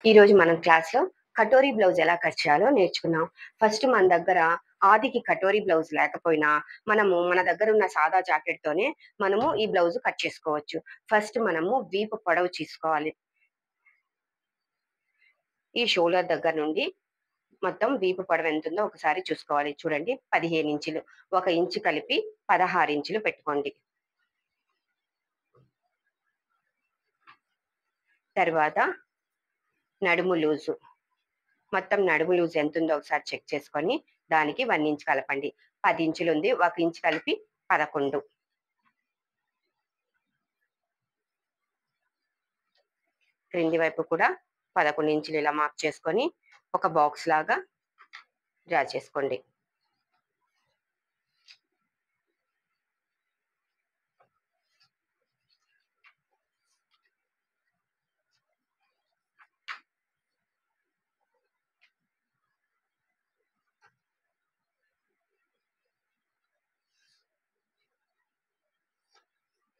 ఈరోజు మనం క్లాస్‌లో కటోరీ బ్లౌజ్ ఎలా కట్ చేయాలో నేర్చుకున్నాం. ఫస్ట్ మన దగ్గర ఆదికి కటోరీ బ్లౌజ్ లేకపోయినా, మన దగ్గరున్న సాదా జాకెట్‌తోనే మనము ఈ బ్లౌజ్ కట్ చేసుకోవచ్చు. ఫస్ట్ మనము వీపు పొడవు తీసుకోవాలి. ఈ షోల్డర్ దగ్గర నుండి మొత్తం వీపు పొడవు ఎంతుందో ఒకసారి చూసుకోవాలి. చూడండి 15 ఇంచులు. 1 ఇంచు కలిపి 16 ఇంచులు పెట్టుకోండి. తర్వాత నడుము లూజు. మొత్తం నడుము లూజ్ ఎంతుందో ఒకసారి చెక్ చేసుకొని, దానికి 1 ఇంచ్ కలపండి. 10 ఇంచులుంది. 1 ఇంచ్ కలిపి 11. క్రింది వైపు కూడా 11 ఇంచులు ఇలా మార్క్ చేసుకొని, ఒక బాక్స్ లాగా డ్రా చేసుకోండి.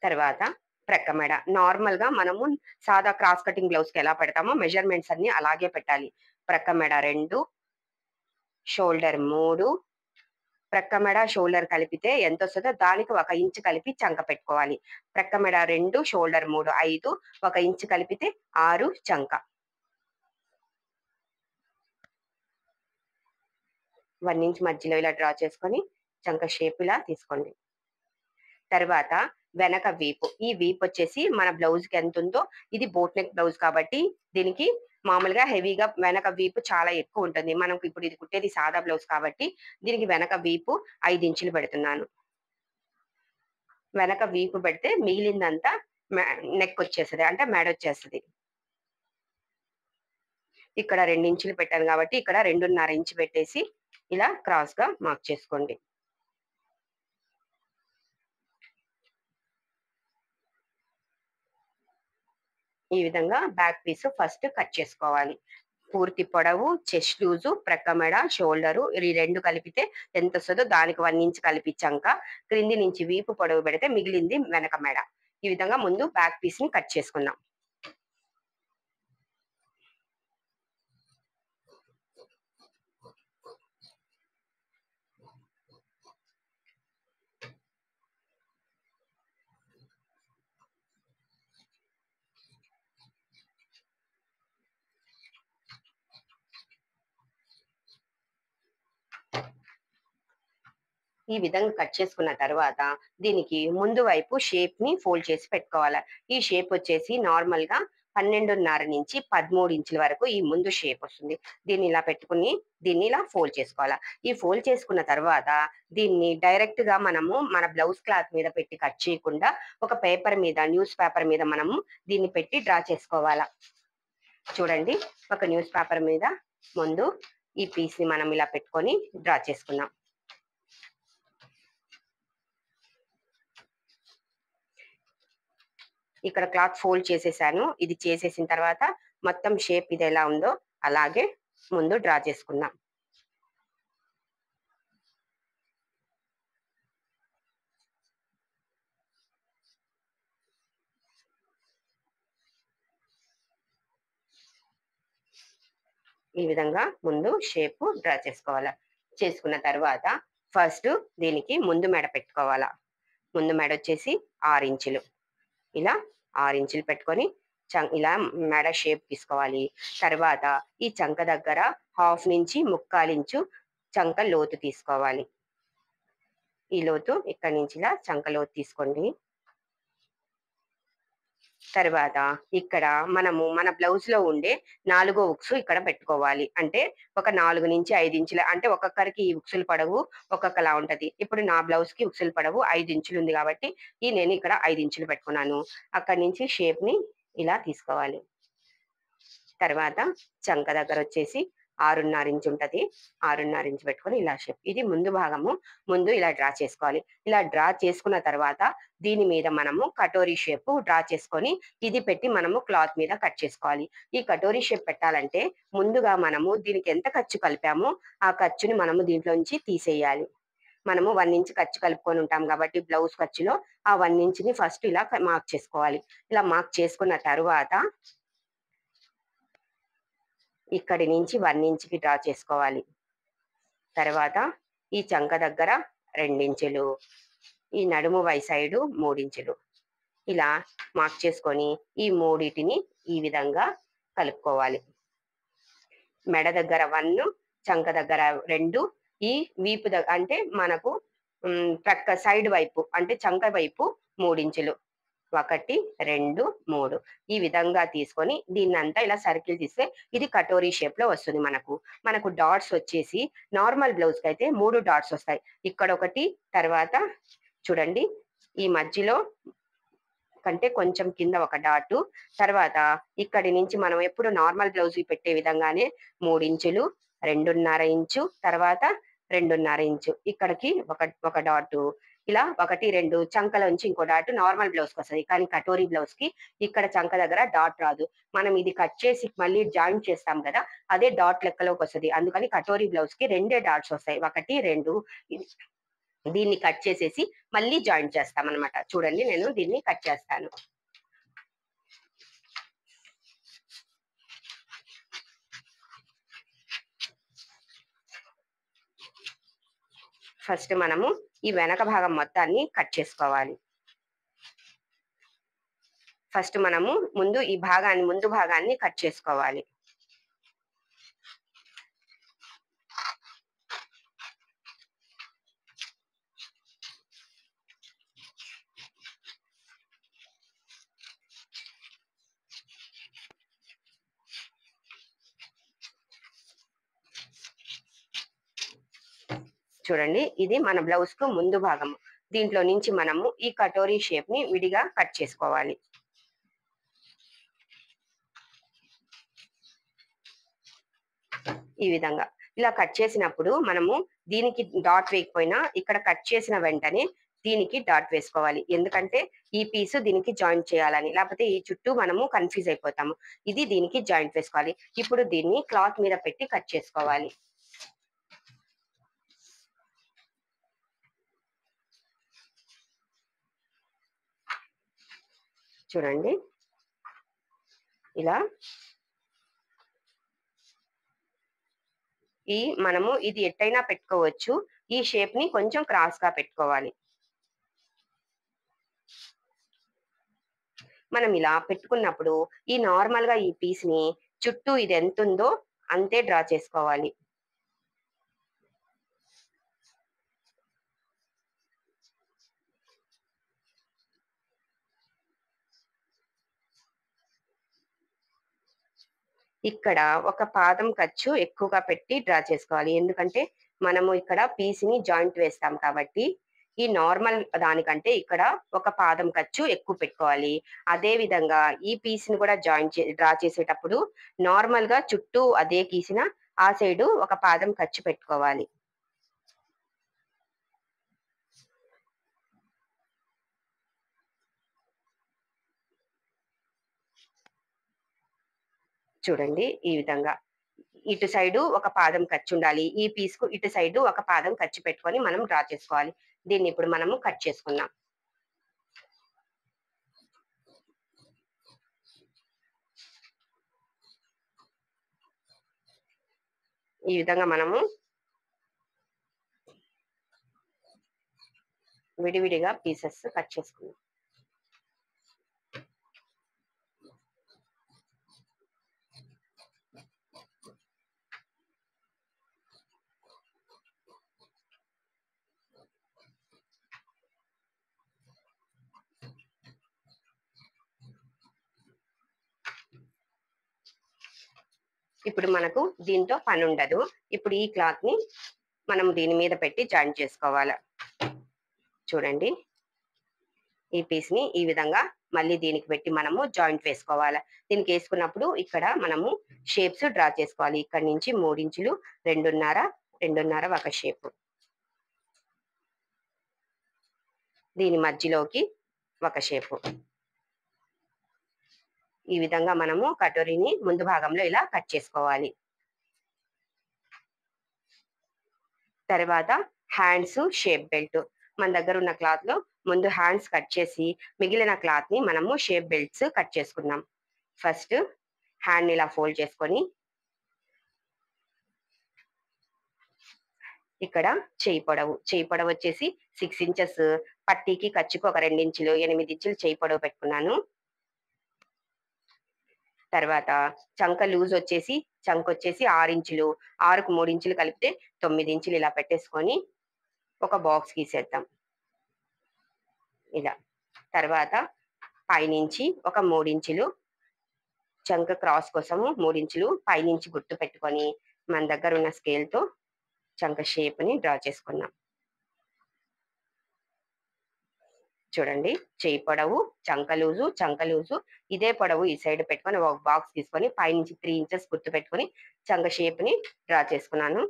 తర్వాత ప్రక్క మెడ. నార్మల్‌గా మనము సాదా క్రాస్ కటింగ్ బ్లౌజ్‌కి ఎలా పెడతామో మెజర్‌మెంట్స్ అన్నీ అలాగే పెట్టాలి. ప్రక్క మెడ 2, షోల్డర్ 3, ప్రక్క మెడ, షోల్డర్ కలిపితే ఎంతొస్తదో దానికి 1 ఇంచ్ కలిపి చంక పెట్టుకోవాలి. ప్రక్క మెడ 2, షోల్డర్ 3, 5, 1 ఇంచ్ కలిపితే 6 చంక. 1 ఇంచ్ మధ్యలో ఇలా డ్రా చేసుకొని, చంక షేప్ ఇలా తీసుకోండి. తర్వాత వెనక వీపు. ఈ వీపొచ్చేసి మన బ్లౌజ్‌కి ఎంతుందో ఇది బోట్ నెక్ బ్లౌజ్ కాబట్టి దీనికి మామూలుగా హెవీగా వెనక వీపు చాలా ఎక్కువుంటుంది. మనకు ఇప్పుడు ఇది కుట్టేది సాదా బ్లౌజ్ కాబట్టి దీనికి వెనక వీపు 5 ఇంచులు పెడుతున్నాను. వెనక వీపు పెడితే మిగిలిందంతా మె నెక్కొచ్చేస్తది. అంటే మెడొచ్చేస్తది. ఇక్కడ 2 ఇంచులు పెట్టాను కాబట్టి ఇక్కడ 2.5 ఇంచ్ పెట్టేసి ఇలా క్రాస్‌గా మార్క్ చేసుకోండి. ఈ విధంగా బ్యాక్ పీస్ ఫస్ట్ కట్ చేసుకోవాలి. పూర్తి పొడవు, చెస్ట్ లూజు, ప్రక్క మెడ, షోల్డరు ఈ 2 కలిపితే ఎంతొస్తదో దానికి 1 ఇంచ్ కలిపి చంక, క్రింది నుంచి వీపు పొడవు పెడితే మిగిలింది వెనక మెడ. ఈ విధంగా ముందు బ్యాక్ పీస్‌ని కట్ చేసుకుందాం. ఈ విధంగా కట్ చేసుకున్న తర్వాత దీనికి ముందు వైపు షేప్‌ని ఫోల్డ్ చేసి పెట్టుకోవాల. ఈ షేప్ వచ్చేసి నార్మల్‌గా 12.5 నుంచి 13 ఇంచుల వరకు ఈ ముందు షేప్ వస్తుంది. దీన్ని ఇలా పెట్టుకొని దీన్ని ఇలా ఫోల్డ్ చేసుకోవాల. ఈ ఫోల్డ్ చేసుకున్న తర్వాత దీన్ని డైరెక్ట్‌గా మనము మన బ్లౌజ్ క్లాత్ మీద పెట్టి కట్ చేయకుండా ఒక పేపర్ మీద న్యూస్ పేపర్ మీద మనము దీన్ని పెట్టి డ్రా చేసుకోవాల. చూడండి ఒక న్యూస్ పేపర్ మీద ముందు ఈ పీస్‌ని మనం ఇలా పెట్టుకొని డ్రా చేసుకుందాం. ఇక్కడ క్లాత్ ఫోల్డ్ చేసేసాను. ఇది చేసేసిన తర్వాత మొత్తం షేప్ ఇదెలా ఉందో అలాగే ముందు డ్రా చేసుకుందాం. ఈ విధంగా ముందు షేపు డ్రా చేసుకోవాల. చేసుకున్న తర్వాత ఫస్ట్ దీనికి ముందు మెడ పెట్టుకోవాల. ముందు మెడొచ్చేసి 6 ఇంచులు. ఇలా 6 ఇంచులు పెట్టుకొని ఇలా మెడ షేప్ తీసుకోవాలి. తర్వాత ఈ చంక దగ్గర హాఫ్ నుంచి ముక్కాలు ఇంచు చంక లోతు తీసుకోవాలి. ఈ లోతు ఇక్కడి నుంచి ఇలా చంక లోతు తీసుకోండి. తర్వాత ఇక్కడ మనము మన బ్లౌజ్‌లో ఉండే నాలుగో ఉక్సు ఇక్కడ పెట్టుకోవాలి. అంటే ఒక 4-5 ఇంచుల అంటే ఒక్కొక్కరికి ఈ ఉక్సుల పొడవు ఒక్కొక్కలా ఉంటది. ఇప్పుడు నా బ్లౌజ్‌కి ఉక్సుల పొడవు 5 ఇంచులుంది కాబట్టి నేను ఇక్కడ 5 ఇంచులు పెట్టుకున్నాను. అక్కడి నుంచి షేప్‌ని ఇలా తీసుకోవాలి. తర్వాత చంక దగ్గరొచ్చేసి 6.5 ఇంచ్ ఉంటది. 6.5 ఇంచ్ పెట్టుకొని ఇలా షేప్. ఇది ముందు భాగము. ముందు ఇలా డ్రా చేసుకోవాలి. ఇలా డ్రా చేసుకున్న తర్వాత దీని మీద మనము కటోరీ షేపు డ్రా చేసుకొని ఇది పెట్టి మనము క్లాత్ మీద కట్ చేసుకోవాలి. ఈ కటోరీ షేప్ పెట్టాలంటే ముందుగా మనము దీనికి ఎంత ఖర్చు కలిపామో ఆ ఖర్చుని మనము దీంట్లోంచి తీసేయాలి. మనము 1 ఇంచ్ ఖర్చు కలుపుకొని ఉంటాం కాబట్టి బ్లౌజ్ ఖర్చులో ఆ 1 ఇంచ్‌ని ఫస్ట్ ఇలా మార్క్ చేసుకోవాలి. ఇలా మార్క్ చేసుకున్న తరువాత ఇక్కడి నుంచి 1 ఇంచ్‌కి డ్రా చేసుకోవాలి. తర్వాత ఈ చంక దగ్గర 2 ఇంచులు, ఈ నడుము సైడు 3 ఇంచులు. ఇలా మార్క్ చేసుకొని ఈ మూడిటిని ఈ విధంగా కలుపుకోవాలి. మెడ దగ్గర 1, చంక దగ్గర 2, ఈ వీపు అంటే మనకు ప్రక్క సైడ్ వైపు అంటే చంక వైపు 3 ఇంచులు. 1, 2, 3 ఈ విధంగా తీసుకొని దీన్నంతా ఇలా సర్కిల్ తీస్తే ఇది కటోరీ షేప్‌లో వస్తుంది మనకు. మనకు డాట్స్ వచ్చేసి నార్మల్ బ్లౌజ్‌కైతే 3 డాట్స్ వస్తాయి. ఇక్కడొకటి, తర్వాత చూడండి ఈ మధ్యలో కంటే కొంచెం కింద ఒక డాటు, తర్వాత ఇక్కడి నుంచి మనం ఎప్పుడు నార్మల్ బ్లౌజ్‌కి పెట్టే విధంగానే 3 ఇంచులు, 2.5 ఇంచు, తర్వాత 2.5 ఇంచు. ఇక్కడికి ఒక డాటు. ఇలా 1, 2 చంకలోంచి ఇంకో డాటు నార్మల్ బ్లౌజ్‌కొస్తది. కానీ కటోరీ బ్లౌజ్‌కి ఇక్కడ చంక దగ్గర డాట్ రాదు. మనం ఇది కట్ చేసి మళ్ళీ జాయింట్ చేస్తాం గదా! అదే డాట్ లెక్కలోకొస్తది. అందుకని కటోరీ బ్లౌజ్‌కి 2 డాట్స్ వస్తాయి. 1, 2 దీన్ని కట్ చేసేసి మళ్ళీ జాయింట్ చేస్తామనమాట. చూడండి నేను దీన్ని కట్ చేస్తాను. ఫస్ట్ మనము ఈ వెనక భాగం మొత్తాన్ని కట్ చేసుకోవాలి. ఫస్ట్ మనము ముందు భాగాన్ని కట్ చేసుకోవాలి. చూడండి ఇది మన బ్లౌజ్‌కు ముందు భాగము. దీంట్లో నుంచి మనము ఈ కటోరీ షేప్‌ని విడిగా కట్ చేసుకోవాలి. ఈ విధంగా. ఇలా కట్ చేసినప్పుడు మనము దీనికి డాట్ వేయకపోయినా ఇక్కడ కట్ చేసిన వెంటనే దీనికి డాట్ వేసుకోవాలి. ఎందుకంటే ఈ పీసు దీనికి జాయింట్ చేయాలని. లేకపోతే ఈ చుట్టూ మనము కన్‌ఫ్యూజ్ అయిపోతాము. ఇది దీనికి జాయింట్ వేసుకోవాలి. ఇప్పుడు దీన్ని క్లాత్ మీద పెట్టి కట్ చేసుకోవాలి. చూడండి. ఇలా మనము ఇది ఎట్టైనా పెట్టుకోవచ్చు. ఈ షేప్‌ని కొంచెం క్రాస్‌గా పెట్టుకోవాలి. మనం ఇలా పెట్టుకున్నప్పుడు ఈ నార్మల్‌గా ఈ పీస్‌ని చుట్టూ ఇది ఎంతుందో అంతే డ్రా చేసుకోవాలి. ఇక్కడ ఒక పాదం ఖర్చు ఎక్కువగా పెట్టి డ్రా చేసుకోవాలి. ఎందుకంటే మనము ఇక్కడ పీస్‌ని జాయింట్ వేస్తాం కాబట్టి, ఈ నార్మల్ దానికంటే ఇక్కడ ఒక పాదం ఖర్చు ఎక్కువ పెట్టుకోవాలి. అదే విధంగా ఈ పీస్‌ని కూడా డ్రా చేసేటప్పుడు నార్మల్‌గా చుట్టూ అదే గీసిన ఆ సైడు ఒక పాదం ఖర్చు పెట్టుకోవాలి. చూడండి ఈ విధంగా. ఇటు సైడు ఒక పాదం ఖర్చుండాలి. ఈ పీస్‌కు ఇటు సైడు ఒక పాదం ఖర్చు పెట్టుకొని మనం డ్రా చేసుకోవాలి. దీన్ని ఇప్పుడు మనము కట్ చేసుకుందాం. ఈ విధంగా మనము విడివిడిగా పీసెస్ కట్ చేసుకుందాం. ఇప్పుడు మనకు దీంతో పనుండదు. ఇప్పుడు ఈ క్లాత్‌ని మనం దీని మీద పెట్టి జాయింట్ చేసుకోవాల. చూడండి. ఈ పీస్‌ని ఈ విధంగా మళ్ళీ దీనికి పెట్టి మనము జాయింట్ వేసుకోవాల. దీనికేసుకున్నప్పుడు ఇక్కడ మనము షేప్స్ డ్రా చేసుకోవాలి. ఇక్కడి నుంచి 3 ఇంచులు, 2.5, 2.5 ఒక షేపు. దీని మధ్యలోకి ఒక షేపు. ఈ విధంగా మనము కటోరీని ముందు భాగంలో ఇలా కట్ చేసుకోవాలి. తర్వాత హ్యాండ్స్ షేప్ బెల్ట్. మన దగ్గరున్న క్లాత్‌లో ముందు హ్యాండ్స్ కట్ చేసి, మిగిలిన క్లాత్‌ని మనము షేప్ బెల్ట్స్ కట్ చేసుకుందాం. ఫస్ట్ హ్యాండ్‌ని ఇలా ఫోల్డ్ చేసుకొని, ఇక్కడ చెయ్యి పొడవు వచ్చేసి 6 ఇంచెస్, పట్టీకి ఖర్చుకి ఒక 2 ఇంచులు, 8 ఇంచులు చెయ్యి పొడవు పెట్టుకున్నాను. తర్వాత చంకొచ్చేసి 6 ఇంచులు, 6కు 3 ఇంచులు కలిపితే 9 ఇంచులు ఇలా పెట్టేసుకొని ఒక బాక్స్ గీసేద్దాం. ఇలా. తర్వాత పైనుంచి ఒక 3 ఇంచులు చంక క్రాస్ కోసము 3 ఇంచులు పైనుంచి గుర్తు పెట్టుకొని మన దగ్గర ఉన్న స్కేల్‌తో చంక షేప్‌ని డ్రా చేసుకుందాం. చూడండి, చెయ్యి పొడవు, చంక లూజు ఇదే పొడవు ఈ సైడ్ పెట్టుకొని ఒక బాక్స్ తీసుకొని పైనుంచి 3 ఇంచెస్ గుర్తు పెట్టుకొని చంక షేప్‌ని డ్రా చేసుకున్నాను.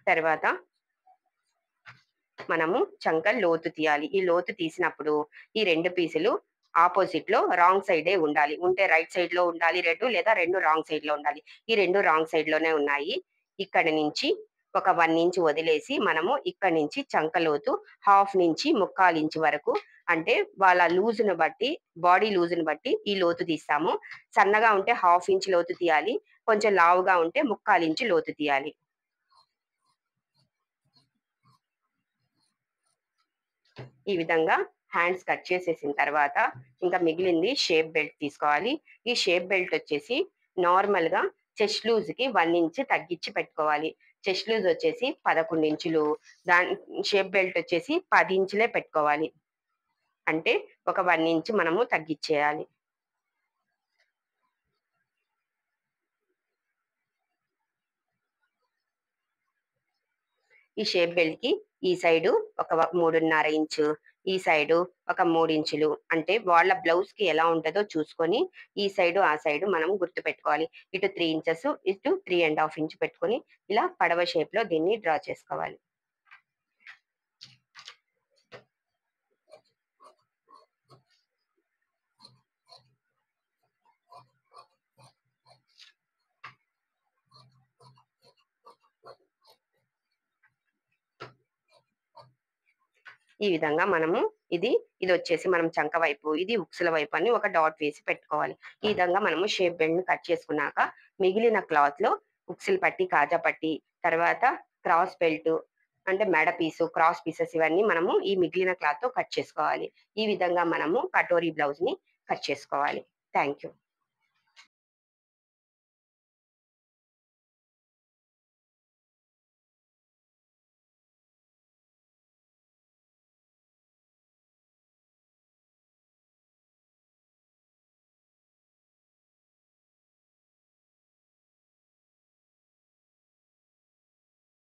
తర్వాత మనము చంక లోతు తీయాలి. ఈ లోతు తీసినప్పుడు ఈ 2 పీసులు ఆపోజిట్‌లో రాంగ్ సైడే ఉండాలి. ఉంటే రైట్ సైడ్‌లో ఉండాలి 2 లేదా 2 రాంగ్ సైడ్‌లో ఉండాలి. ఈ 2 రాంగ్ సైడ్‌లోనే ఉన్నాయి. ఇక్కడి నుంచి ఒక 1 ఇంచ్ వదిలేసి మనము ఇక్కడి నుంచి చంక లోతు హాఫ్ నుంచి ముక్కాలు ఇంచు వరకు, అంటే వాళ్ళ లూజ్‌ని బట్టి, బాడీ లూజ్‌ని బట్టి ఈ లోతు తీస్తాము. సన్నగా ఉంటే హాఫ్ ఇంచ్ లోతు తీయాలి. కొంచెం లావుగా ఉంటే ముక్కాలు ఇంచు లోతు తీయాలి. ఈ విధంగా హ్యాండ్స్ కట్ చేసేసిన తర్వాత ఇంకా మిగిలింది షేప్ బెల్ట్ తీసుకోవాలి. ఈ షేప్ బెల్ట్ వచ్చేసి నార్మల్‌గా చెస్ట్ లూజ్‌కి 1 ఇంచ్ తగ్గించి పెట్టుకోవాలి. చెస్ట్ లూజ్ వచ్చేసి 11 ఇంచులు. షేప్ బెల్ట్ వచ్చేసి 10 ఇంచులే పెట్టుకోవాలి. అంటే ఒక 1 ఇంచ్ మనము తగ్గిచ్చేయాలి. ఈ షేప్ బెల్ట్‌కి ఈ సైడు ఒక 3.5 ఇంచు, ఈ సైడు ఒక 3 ఇంచులు, అంటే వాళ్ళ బ్లౌజ్‌కి ఎలా ఉంటదో చూసుకొని ఈ సైడు, ఆ సైడు మనం గుర్తుపెట్టుకోవాలి. ఇటు 3 ఇంచెస్, ఇటు 3½ ఇంచ్ పెట్టుకొని ఇలా పడవ షేప్‌లో దీన్ని డ్రా చేసుకోవాలి. ఈ విధంగా మనము ఇదొచ్చేసి మనం చంక వైపు, ఇది ఉక్సుల వైపు అని ఒక డాట్ వేసి పెట్టుకోవాలి. ఈ విధంగా మనము షేప్ బెల్ట్‌ని కట్ చేసుకున్నాక మిగిలిన క్లాత్‌లో ఉక్సులు పట్టి, కాజా పట్టి, తర్వాత క్రాస్ బెల్ట్ అంటే మెడ పీసు, క్రాస్ పీసెస్ ఇవన్నీ మనము ఈ మిగిలిన క్లాత్‌తో కట్ చేసుకోవాలి. ఈ విధంగా మనము కటోరీ బ్లౌజ్‌ని కట్ చేసుకోవాలి. Thank you.